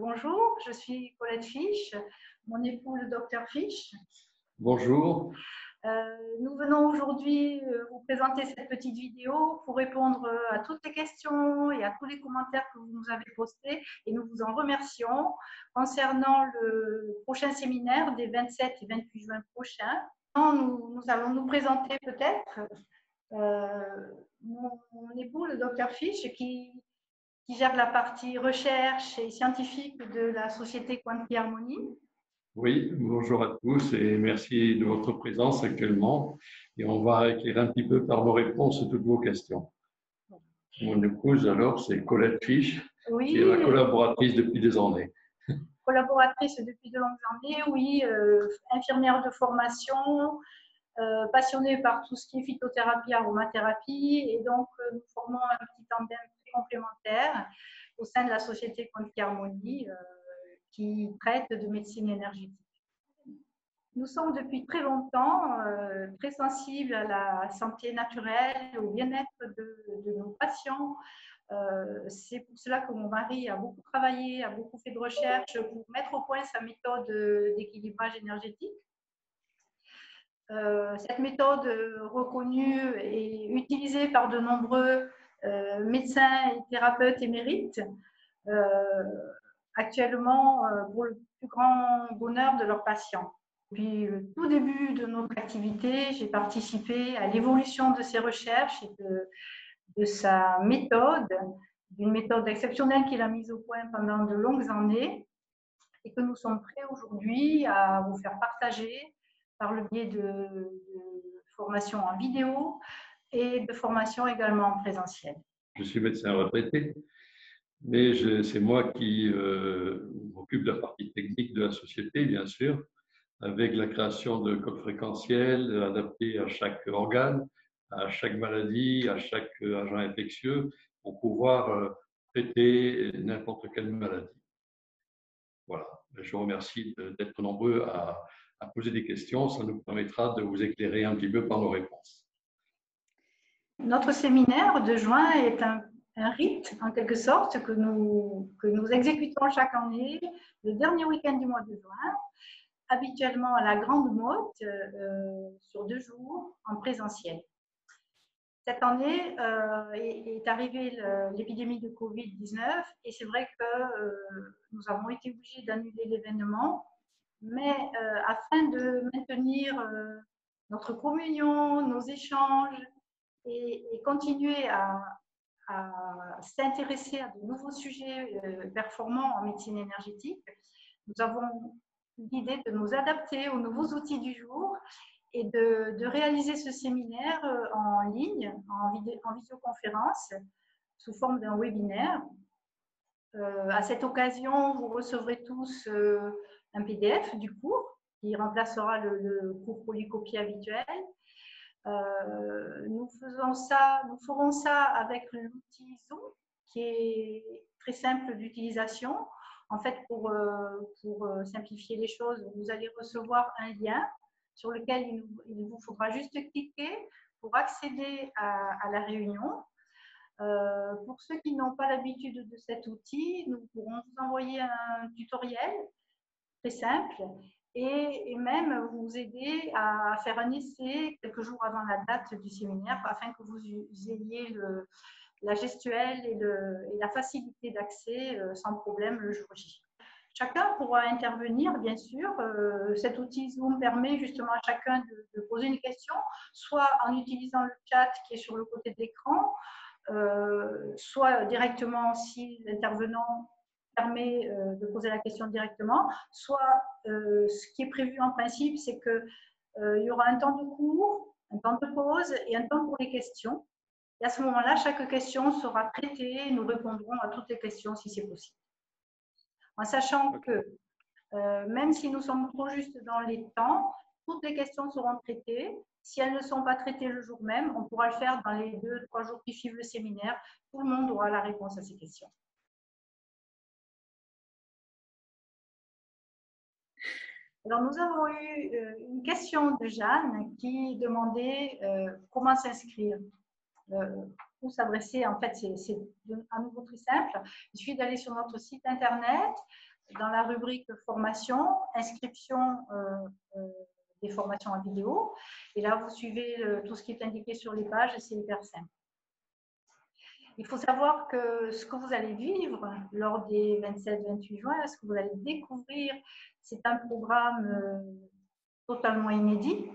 Bonjour, je suis Colette Fisch, mon époux le docteur Fisch. Bonjour. Nous venons aujourd'hui vous présenter cette petite vidéo pour répondre à toutes les questions et à tous les commentaires que vous nous avez postés et nous vous en remercions concernant le prochain séminaire des 27 et 28 juin prochains. Nous allons nous présenter peut-être mon époux le docteur Fisch qui gère la partie recherche et scientifique de la société Quanti Harmonie. Oui, bonjour à tous et merci de votre présence actuellement. Et on va éclairer un petit peu par nos réponses toutes vos questions. Mon épouse, alors, c'est Colette Fisch, oui, qui est ma collaboratrice depuis des années. Collaboratrice depuis de longues années, oui, infirmière de formation, passionnée par tout ce qui est phytothérapie, aromathérapie, et donc nous formons un petit tandem très complémentaire au sein de la société Quanti Harmonie qui traite de médecine énergétique. Nous sommes depuis très longtemps très sensibles à la santé naturelle, au bien-être de nos patients. C'est pour cela que mon mari a beaucoup travaillé, a beaucoup fait de recherche pour mettre au point sa méthode d'équilibrage énergétique. Cette méthode reconnue et utilisée par de nombreux médecins et thérapeutes émérites, actuellement pour le plus grand bonheur de leurs patients. Depuis le tout début de notre activité, j'ai participé à l'évolution de ses recherches et de sa méthode, d'une méthode exceptionnelle qu'il a mise au point pendant de longues années et que nous sommes prêts aujourd'hui à vous faire partager par le biais de formations en vidéo et de formations également en présentiel. Je suis médecin retraité, mais c'est moi qui m'occupe de la partie technique de la société, bien sûr, avec la création de codes fréquentiels adaptés à chaque organe, à chaque maladie, à chaque agent infectieux, pour pouvoir traiter n'importe quelle maladie. Voilà, je vous remercie d'être nombreux à poser des questions. Ça nous permettra de vous éclairer un petit peu par nos réponses. Notre séminaire de juin est un rite, en quelque sorte, que nous exécutons chaque année, le dernier week-end du mois de juin, habituellement à la Grande Motte, sur 2 jours, en présentiel. Cette année est arrivée l'épidémie de Covid-19 et c'est vrai que nous avons été obligés d'annuler l'événement, mais afin de maintenir notre communion, nos échanges et continuer à s'intéresser à de nouveaux sujets performants en médecine énergétique, nous avons l'idée de nous adapter aux nouveaux outils du jour et de réaliser ce séminaire en ligne, en visioconférence, sous forme d'un webinaire. À cette occasion, vous recevrez tous un PDF du cours qui remplacera le cours polycopié habituel. Nous ferons ça avec l'outil Zoom qui est très simple d'utilisation. En fait, pour simplifier les choses, vous allez recevoir un lien sur lequel il vous faudra juste cliquer pour accéder à la réunion. Pour ceux qui n'ont pas l'habitude de cet outil, nous pourrons vous envoyer un tutoriel très simple et même vous aider à faire un essai quelques jours avant la date du séminaire afin que vous ayez la gestuelle et la facilité d'accès sans problème le jour J. Chacun pourra intervenir, bien sûr. Cet outil Zoom permet justement à chacun de poser une question, soit en utilisant le chat qui est sur le côté de l'écran, soit directement si l'intervenant permet de poser la question directement, soit ce qui est prévu en principe, c'est qu'il y aura un temps de cours, un temps de pause et un temps pour les questions. Et à ce moment-là, chaque question sera traitée et nous répondrons à toutes les questions si c'est possible. En sachant que même si nous sommes trop justes dans les temps, toutes les questions seront traitées. Si elles ne sont pas traitées le jour même, on pourra le faire dans les 2-3 jours qui suivent le séminaire. Tout le monde aura la réponse à ces questions. Alors, nous avons eu une question de Jeanne qui demandait comment s'inscrire, où s'adresser. En fait, c'est à nouveau très simple. Il suffit d'aller sur notre site internet, dans la rubrique formation, inscription des formations en vidéo. Et là, vous suivez tout ce qui est indiqué sur les pages et c'est hyper simple. Il faut savoir que ce que vous allez vivre lors des 27-28 juin, ce que vous allez découvrir, c'est un programme totalement inédit,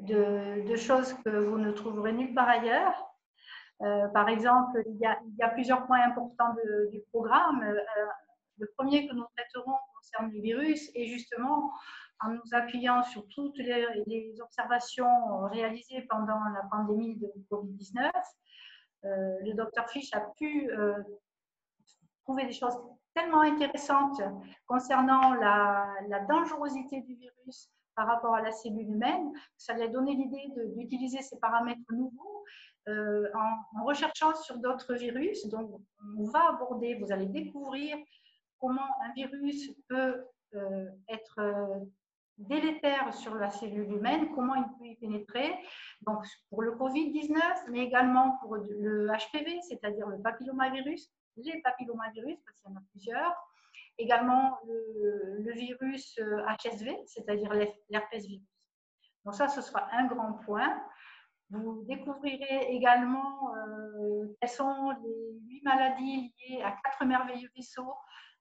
de choses que vous ne trouverez nulle part ailleurs. Par exemple, il y a plusieurs points importants du programme. Le premier que nous traiterons concerne le virus et justement, en nous appuyant sur toutes les observations réalisées pendant la pandémie de Covid-19, le docteur Fish a pu trouver des choses tellement intéressantes concernant la dangerosité du virus par rapport à la cellule humaine, ça lui a donné l'idée d'utiliser ces paramètres nouveaux en recherchant sur d'autres virus. Donc, on va aborder, vous allez découvrir comment un virus peut être délétère sur la cellule humaine, comment il peut y pénétrer, donc pour le Covid-19, mais également pour le HPV, c'est-à-dire le papillomavirus, les papillomavirus, parce qu'il y en a plusieurs, également le virus HSV, c'est-à-dire l'herpès virus. Donc ça, ce sera un grand point. Vous découvrirez également quelles sont les 8 maladies liées à 4 merveilleux vaisseaux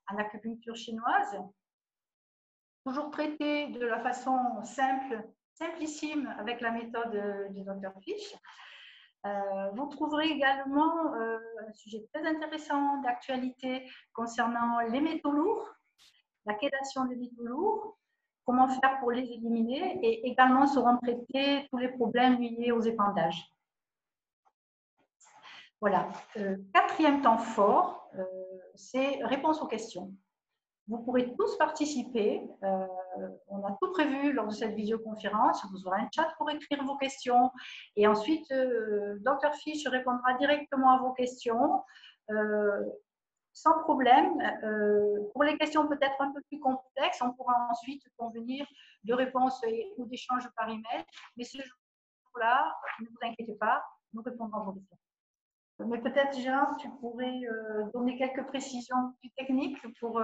à l'acupuncture chinoise, toujours traité de la façon simple, simplissime avec la méthode du Dr Fish. Vous trouverez également un sujet très intéressant d'actualité concernant les métaux lourds, la chédation des métaux lourds, comment faire pour les éliminer et également seront traités tous les problèmes liés aux épandages. Voilà. Quatrième temps fort, c'est réponse aux questions. Vous pourrez tous participer. On a tout prévu lors de cette visioconférence. Vous aurez un chat pour écrire vos questions. Et ensuite, Dr Fish répondra directement à vos questions sans problème. Pour les questions peut-être un peu plus complexes, on pourra ensuite convenir de réponses ou d'échanges par email. Mais ce jour-là, ne vous inquiétez pas, nous répondrons à vos questions. Mais peut-être, Gérard, tu pourrais donner quelques précisions plus techniques pour...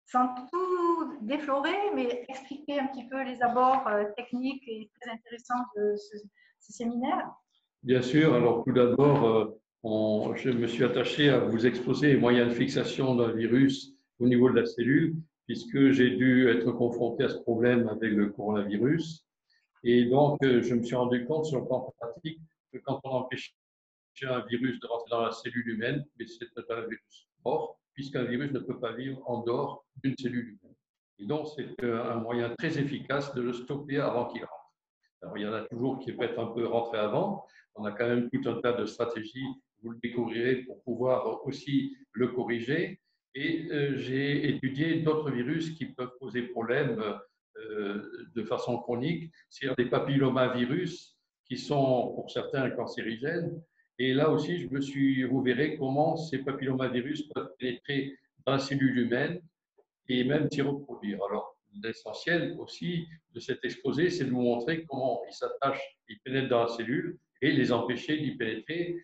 sans tout déflorer, mais expliquer un petit peu les abords techniques et très intéressants de ce séminaire. Bien sûr. Alors, tout d'abord, je me suis attaché à vous exposer les moyens de fixation d'un virus au niveau de la cellule, puisque j'ai dû être confronté à ce problème avec le coronavirus. Et donc, je me suis rendu compte sur le plan pratique que quand on empêchait un virus de rentrer dans la cellule humaine, mais c'est un virus mort, puisqu'un virus ne peut pas vivre en dehors d'une cellule humaine. Et donc, c'est un moyen très efficace de le stopper avant qu'il rentre. Alors, il y en a toujours qui peuvent un peu rentrer avant. On a quand même tout un tas de stratégies, vous le découvrirez, pour pouvoir aussi le corriger. Et j'ai étudié d'autres virus qui peuvent poser problème de façon chronique, c'est-à-dire des papillomavirus qui sont pour certains cancérigènes. Et là aussi, je me suis ouvert comment ces papillomavirus peuvent pénétrer dans la cellule humaine et même s'y reproduire. Alors, l'essentiel aussi de cet exposé, c'est de vous montrer comment ils s'attachent, ils pénètrent dans la cellule et les empêcher d'y pénétrer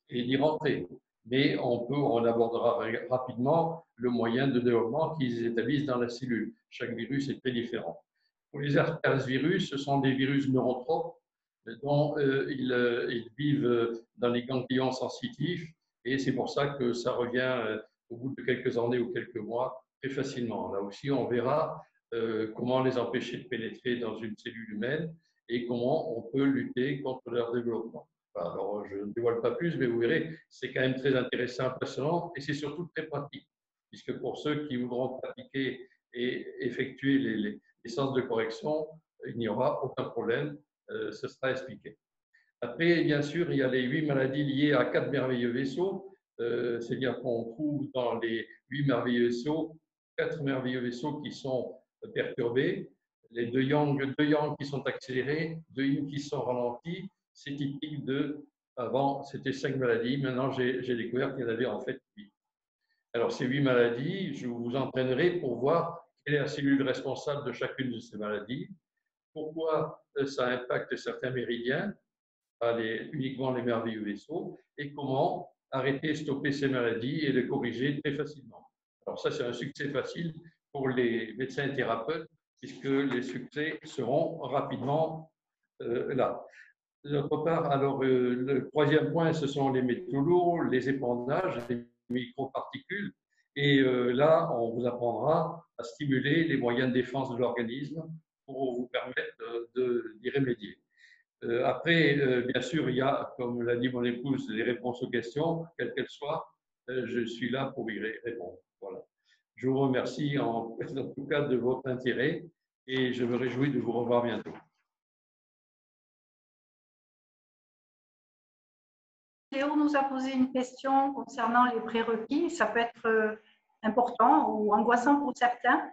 et d'y rentrer. Mais on abordera rapidement le moyen de développement qu'ils établissent dans la cellule. Chaque virus est très différent. Pour les herpès-virus, ce sont des virus neurotropes dont ils vivent dans les ganglions sensitifs et c'est pour ça que ça revient au bout de quelques années ou quelques mois très facilement. Là aussi, on verra comment les empêcher de pénétrer dans une cellule humaine et comment on peut lutter contre leur développement. Alors, je ne dévoile pas plus, mais vous verrez, c'est quand même très intéressant, passionnant et c'est surtout très pratique, puisque pour ceux qui voudront pratiquer et effectuer les séances de correction, il n'y aura aucun problème. Ce sera expliqué. Après, bien sûr, il y a les 8 maladies liées à 4 merveilleux vaisseaux, c'est-à-dire qu'on trouve dans les 8 merveilleux vaisseaux 4 merveilleux vaisseaux qui sont perturbés, les 2 yang qui sont accélérés, 2 yin qui sont ralentis. C'est typique de, avant c'était 5 maladies, maintenant j'ai découvert qu'il y en avait en fait 8. Alors ces 8 maladies, je vous entraînerai pour voir quelle est la cellule responsable de chacune de ces maladies, pourquoi ça impacte certains méridiens, pas uniquement les merveilleux vaisseaux, et comment arrêter et stopper ces maladies et les corriger très facilement. Alors ça, c'est un succès facile pour les médecins et thérapeutes, puisque les succès seront rapidement là. D'autre part, alors, le troisième point, ce sont les métaux lourds, les épandages, les microparticules. Et là, on vous apprendra à stimuler les moyens de défense de l'organisme pour vous permettre d'y remédier. Après, bien sûr, il y a, comme l'a dit mon épouse, les réponses aux questions, quelles qu'elles soient. Je suis là pour y répondre. Voilà. Je vous remercie en tout cas de votre intérêt et je me réjouis de vous revoir bientôt. Léo nous a posé une question concernant les prérequis. Ça peut être important ou angoissant pour certains.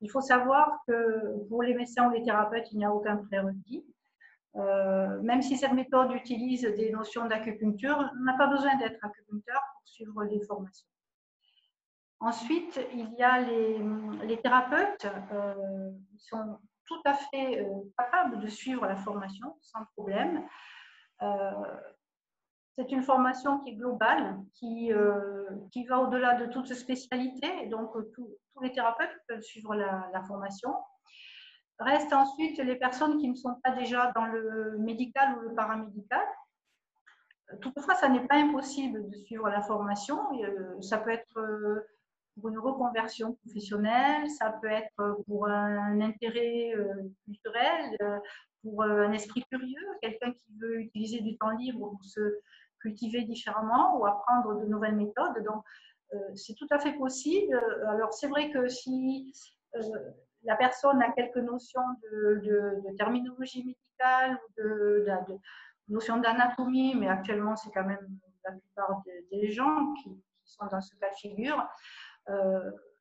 Il faut savoir que pour les médecins ou les thérapeutes, il n'y a aucun prérequis. Même si cette méthode utilise des notions d'acupuncture, on n'a pas besoin d'être acupuncteur pour suivre les formations. Ensuite, il y a les thérapeutes qui sont tout à fait capables de suivre la formation sans problème. C'est une formation qui est globale, qui va au-delà de toute spécialité. Donc, tous les thérapeutes peuvent suivre la formation. Restent ensuite les personnes qui ne sont pas déjà dans le médical ou le paramédical. Toutefois, ça n'est pas impossible de suivre la formation. Ça peut être pour une reconversion professionnelle, ça peut être pour un intérêt culturel, pour un esprit curieux, quelqu'un qui veut utiliser du temps libre pour se cultiver différemment ou apprendre de nouvelles méthodes. Donc, c'est tout à fait possible. Alors, c'est vrai que si la personne a quelques notions de terminologie médicale ou de notions d'anatomie, mais actuellement, c'est quand même la plupart des gens qui sont dans ce cas de figure,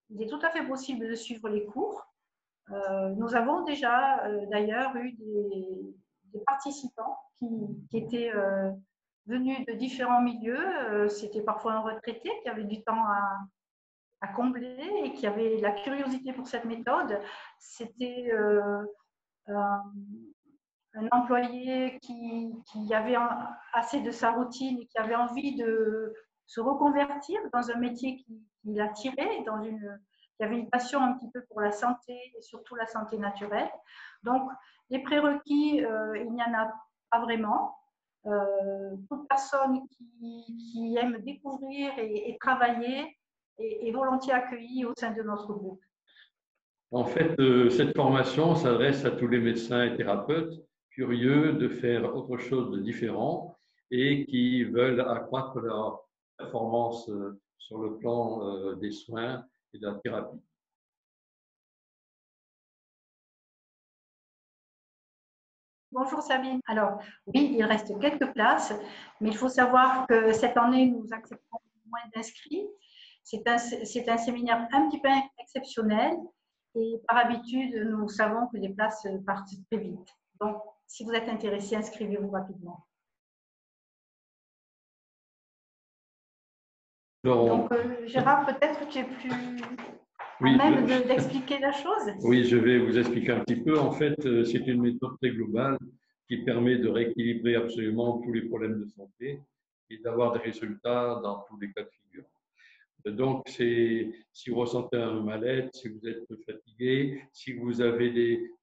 il est tout à fait possible de suivre les cours. Nous avons déjà d'ailleurs eu des participants qui étaient venus de différents milieux. C'était parfois un retraité qui avait du temps à combler et qui avait la curiosité pour cette méthode. C'était un employé qui avait assez de sa routine et qui avait envie de se reconvertir dans un métier qui l'attirait, qui avait une passion un petit peu pour la santé et surtout la santé naturelle. Donc, les prérequis, il n'y en a pas vraiment. Toute personne qui aime découvrir et travailler est volontiers accueillie au sein de notre groupe. En fait, cette formation s'adresse à tous les médecins et thérapeutes curieux de faire autre chose de différent et qui veulent accroître leur performance sur le plan des soins et de la thérapie. Bonjour Sabine. Alors, oui, il reste quelques places, mais il faut savoir que cette année, nous acceptons moins d'inscrits. C'est un séminaire un petit peu exceptionnel et par habitude, nous savons que les places partent très vite. Donc, si vous êtes intéressé, inscrivez-vous rapidement. Donc, Gérard, peut-être que tu es plus à même d'expliquer la chose. Oui, je vais vous expliquer un petit peu. En fait, c'est une méthode très globale qui permet de rééquilibrer absolument tous les problèmes de santé et d'avoir des résultats dans tous les cas de figure. Donc, si vous ressentez un mal-être, si vous êtes fatigué, si vous avez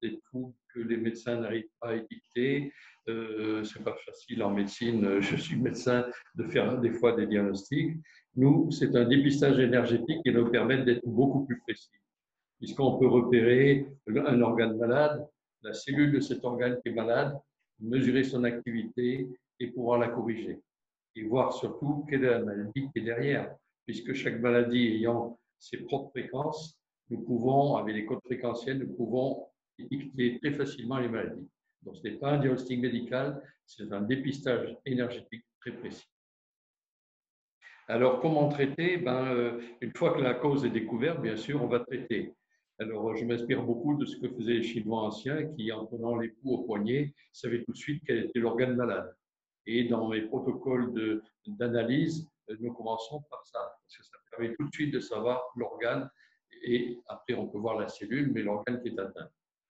des troubles que les médecins n'arrivent pas à édicter, c'est pas facile en médecine, je suis médecin, de faire des fois des diagnostics. Nous, c'est un dépistage énergétique qui nous permet d'être beaucoup plus précis, puisqu'on peut repérer un organe malade, la cellule de cet organe qui est malade, mesurer son activité et pouvoir la corriger. Et voir surtout quelle est la maladie qui est derrière, puisque chaque maladie ayant ses propres fréquences, nous pouvons, avec les codes fréquentiels, nous pouvons étiqueter très facilement les maladies. Donc, ce n'est pas un diagnostic médical, c'est un dépistage énergétique très précis. Alors, comment traiter? Une fois que la cause est découverte, bien sûr, on va traiter. Alors, je m'inspire beaucoup de ce que faisaient les Chinois anciens qui, en prenant les coups au poignet, savaient tout de suite quel était l'organe malade. Et dans mes protocoles d'analyse, nous commençons par ça, parce que ça permet tout de suite de savoir l'organe, et après on peut voir la cellule, mais l'organe qui est atteint.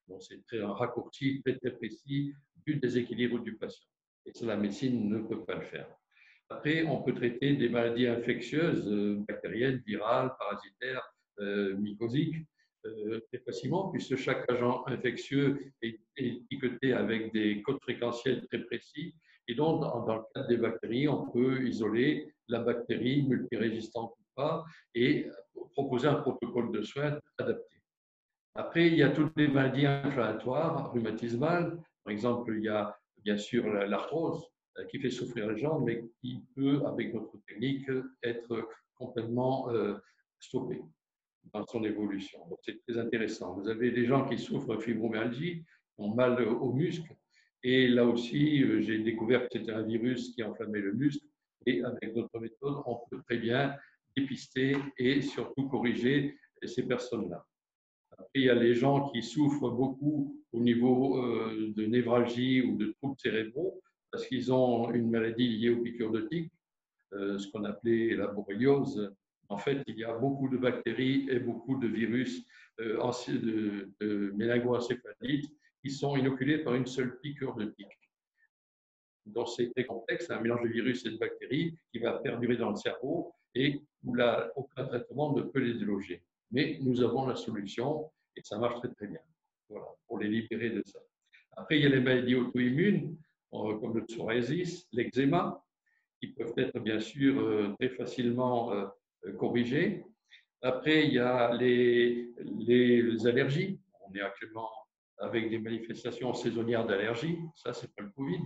Donc c'est un raccourci très très précis du déséquilibre du patient. Et ça, la médecine ne peut pas le faire. Après, on peut traiter des maladies infectieuses, bactériennes, virales, parasitaires, mycosique très facilement, puisque chaque agent infectieux est étiqueté avec des codes fréquentiels très précis. Et donc, dans le cas des bactéries, on peut isoler la bactérie multirésistante ou pas et proposer un protocole de soins adapté. Après, il y a toutes les maladies inflammatoires, rhumatismales. Par exemple, il y a bien sûr l'arthrose qui fait souffrir les gens, mais qui peut, avec notre technique, être complètement stoppée dans son évolution. Donc, c'est très intéressant. Vous avez des gens qui souffrent de fibromyalgie, qui ont mal aux muscles. Et là aussi, j'ai découvert que c'était un virus qui enflammait le muscle. Et avec notre méthode, on peut très bien dépister et surtout corriger ces personnes-là. Après, il y a les gens qui souffrent beaucoup au niveau de névralgie ou de troubles cérébraux parce qu'ils ont une maladie liée aux piqûres de tiques, ce qu'on appelait la borréliose. En fait, il y a beaucoup de bactéries et beaucoup de virus de méningoencéphalite qui sont inoculés par une seule piqûre de tique. Donc, c'est très complexe, c'est un mélange de virus et de bactéries qui va perdurer dans le cerveau et où aucun traitement ne peut les déloger. Mais nous avons la solution et ça marche très très bien. Voilà, pour les libérer de ça. Après, il y a les maladies auto-immunes, comme le psoriasis, l'eczéma, qui peuvent être bien sûr très facilement corrigées. Après, il y a les allergies. On est actuellement avec des manifestations saisonnières d'allergie. Ça, c'est pas le Covid.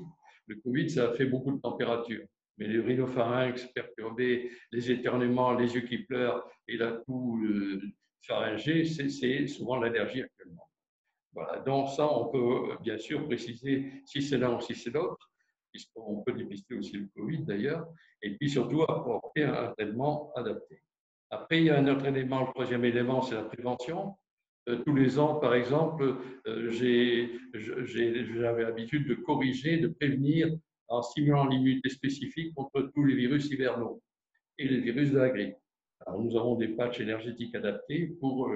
Le Covid, ça a fait beaucoup de température. Mais les rhinopharynx perturbés, les éternuements, les yeux qui pleurent et la toux pharyngée, c'est souvent l'allergie actuellement. Voilà. Donc ça, on peut bien sûr préciser si c'est l'un ou si c'est l'autre, puisqu'on peut dépister aussi le Covid d'ailleurs, et puis surtout apporter un traitement adapté. Après, il y a un autre élément, le troisième élément, c'est la prévention. Tous les ans, par exemple, j'avais l'habitude de corriger, de prévenir en stimulant l'immunité spécifique contre tous les virus hivernaux et les virus de la grippe. Alors, nous avons des patchs énergétiques adaptés pour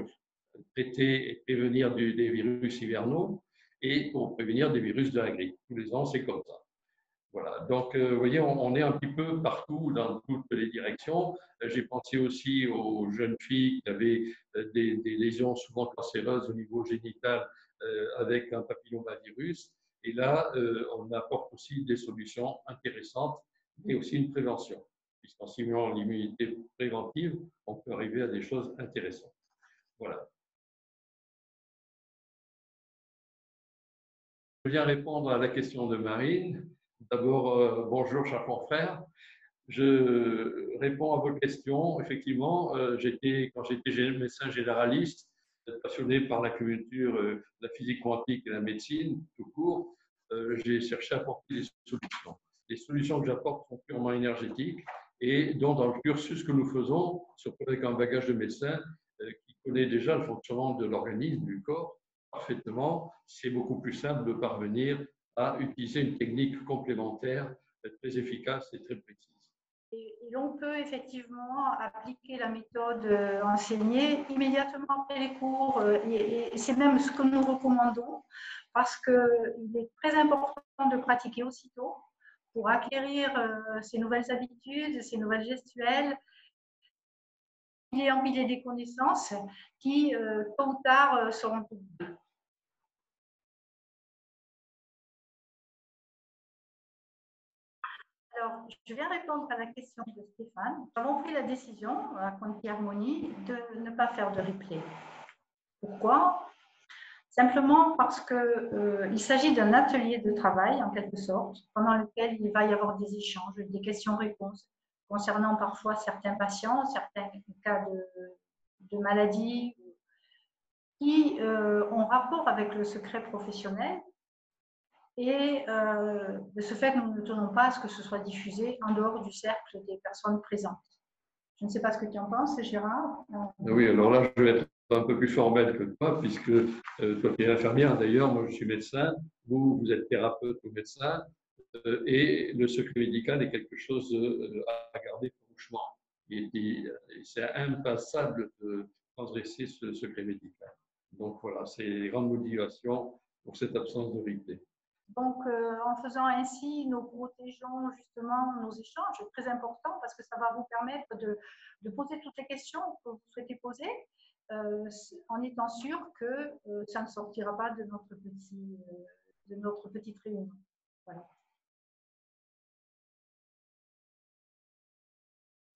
traiter et prévenir des virus hivernaux et pour prévenir des virus de la grippe. Tous les ans, c'est comme ça. Voilà, donc vous voyez, on est un petit peu partout dans toutes les directions. J'ai pensé aussi aux jeunes filles qui avaient des lésions souvent cancéreuses au niveau génital avec un papillomavirus. Et là, on apporte aussi des solutions intéressantes, mais aussi une prévention. Puisqu'en simulant l'immunité préventive, on peut arriver à des choses intéressantes. Voilà. Je viens répondre à la question de Marine. D'abord, bonjour, cher confrère. Je réponds à vos questions. Effectivement, quand j'étais médecin généraliste, passionné par l'acupuncture, la physique quantique et la médecine, tout court, j'ai cherché à apporter des solutions. Les solutions que j'apporte sont purement énergétiques et donc dans le cursus que nous faisons, surtout avec un bagage de médecin qui connaît déjà le fonctionnement de l'organisme, du corps, parfaitement, c'est beaucoup plus simple de parvenir à utiliser une technique complémentaire très efficace et très précise. Et l'on peut effectivement appliquer la méthode enseignée immédiatement après les cours. Et c'est même ce que nous recommandons parce qu'il est très important de pratiquer aussitôt pour acquérir ces nouvelles habitudes, ces nouvelles gestuelles, empiler des connaissances qui, tôt ou tard, seront oubliées. Alors, je viens répondre à la question de Stéphane. Nous avons pris la décision à Quanti Harmonie de ne pas faire de replay. Pourquoi? Simplement parce qu'il s'agit d'un atelier de travail, en quelque sorte, pendant lequel il va y avoir des échanges, des questions-réponses concernant parfois certains patients, certains cas de maladies qui ont rapport avec le secret professionnel. Et de ce fait, nous ne tenons pas à ce que ce soit diffusé en dehors du cercle des personnes présentes. Je ne sais pas ce que tu en penses, Gérard. Oui, alors là, je vais être un peu plus formel que toi, puisque toi, tu es infirmière d'ailleurs, moi je suis médecin, vous êtes thérapeute ou médecin, et le secret médical est quelque chose à garder franchement. C'est impassable de transgresser ce secret médical. Donc voilà, c'est les grandes motivations pour cette absence de replay. Donc, en faisant ainsi, nous protégeons justement nos échanges, c'est très important parce que ça va vous permettre de poser toutes les questions que vous souhaitez poser en étant sûr que ça ne sortira pas de notre petite réunion. Voilà.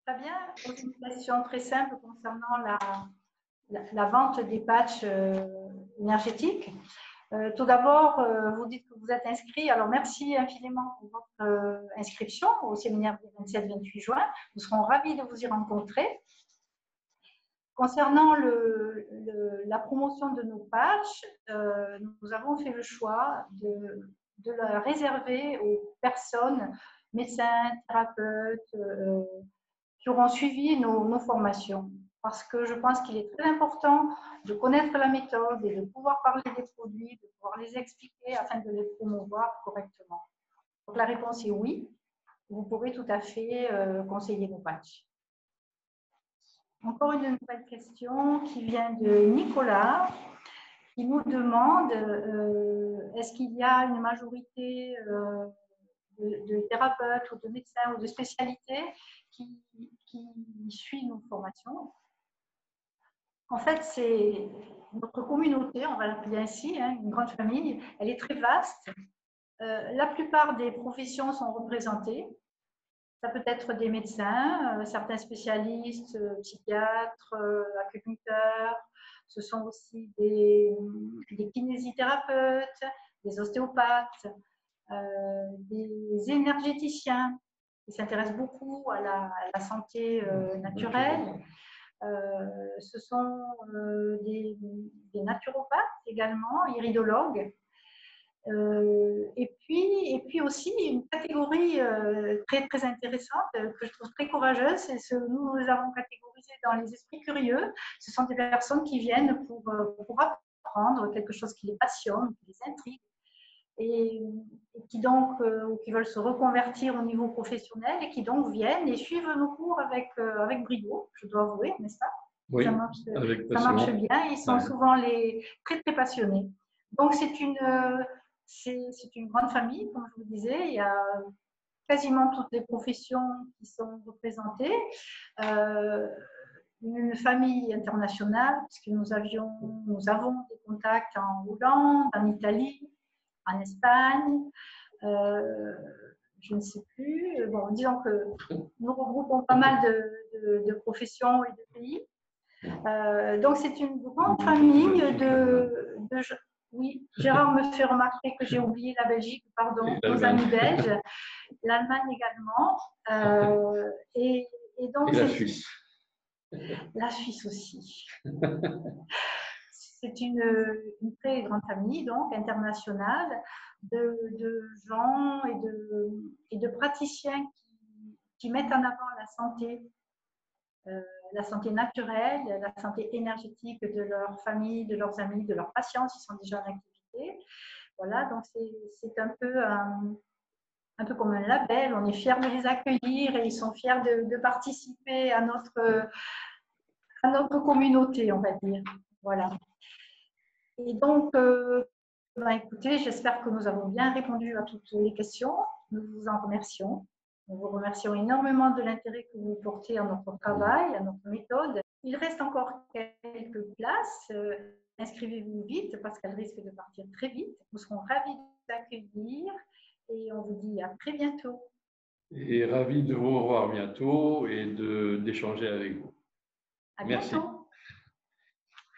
Très bien. Une question très simple concernant la vente des patchs énergétiques. Tout d'abord, vous dites que vous êtes inscrit. Alors, merci infiniment pour votre inscription au séminaire du 27-28 juin. Nous serons ravis de vous y rencontrer. Concernant la promotion de nos patchs, nous avons fait le choix de la réserver aux personnes, médecins, thérapeutes, qui auront suivi nos formations. Parce que je pense qu'il est très important de connaître la méthode et de pouvoir parler des produits, de pouvoir les expliquer afin de les promouvoir correctement. Donc la réponse est oui, vous pourrez tout à fait conseiller vos patchs. Encore une nouvelle question qui vient de Nicolas, qui nous demande est-ce qu'il y a une majorité de thérapeutes ou de médecins ou de spécialités qui suit nos formations. En fait, c'est notre communauté, on va l'appeler ainsi, hein, une grande famille, elle est très vaste. La plupart des professions sont représentées. Ça peut être des médecins, certains spécialistes, psychiatres, acupuncteurs. Ce sont aussi des kinésithérapeutes, des ostéopathes, des énergéticiens qui s'intéressent beaucoup à la santé naturelle. Ce sont des naturopathes également, iridologues. Et puis aussi une catégorie très, très intéressante que je trouve très courageuse, c'est ce que nous avons catégorisé dans les esprits curieux. Ce sont des personnes qui viennent pour apprendre quelque chose qui les passionne, qui les intrigue, et qui donc qui veulent se reconvertir au niveau professionnel et qui donc viennent et suivent nos cours avec brio, je dois avouer, n'est-ce pas? Oui, ça marche bien, ils sont souvent très très passionnés. Donc c'est une grande famille, comme je vous disais, il y a quasiment toutes les professions qui sont représentées. Une famille internationale, puisque nous avons des contacts en Hollande, en Italie, en Espagne, je ne sais plus. Bon, disons que nous regroupons pas mal de professions et de pays. Donc, c'est une grande famille de oui, Gérard me fait remarquer que j'ai oublié la Belgique, pardon, nos amis belges, l'Allemagne également, et donc et la Suisse. La Suisse aussi. C'est une très grande famille, donc internationale, de gens et de praticiens qui mettent en avant la santé naturelle, la santé énergétique de leur famille, de leurs amis, de leurs patients s'ils sont déjà en activité. Voilà, donc c'est un peu comme un label, on est fiers de les accueillir et ils sont fiers de participer à notre communauté, on va dire. Voilà. Et donc, écoutez, j'espère que nous avons bien répondu à toutes les questions. Nous vous en remercions. Nous vous remercions énormément de l'intérêt que vous portez à notre travail, à notre méthode. Il reste encore quelques places. Inscrivez-vous vite parce qu'elles risquent de partir très vite. Nous serons ravis d'accueillir et on vous dit à très bientôt. Et ravi de vous revoir bientôt et d'échanger avec vous. À bientôt. Merci.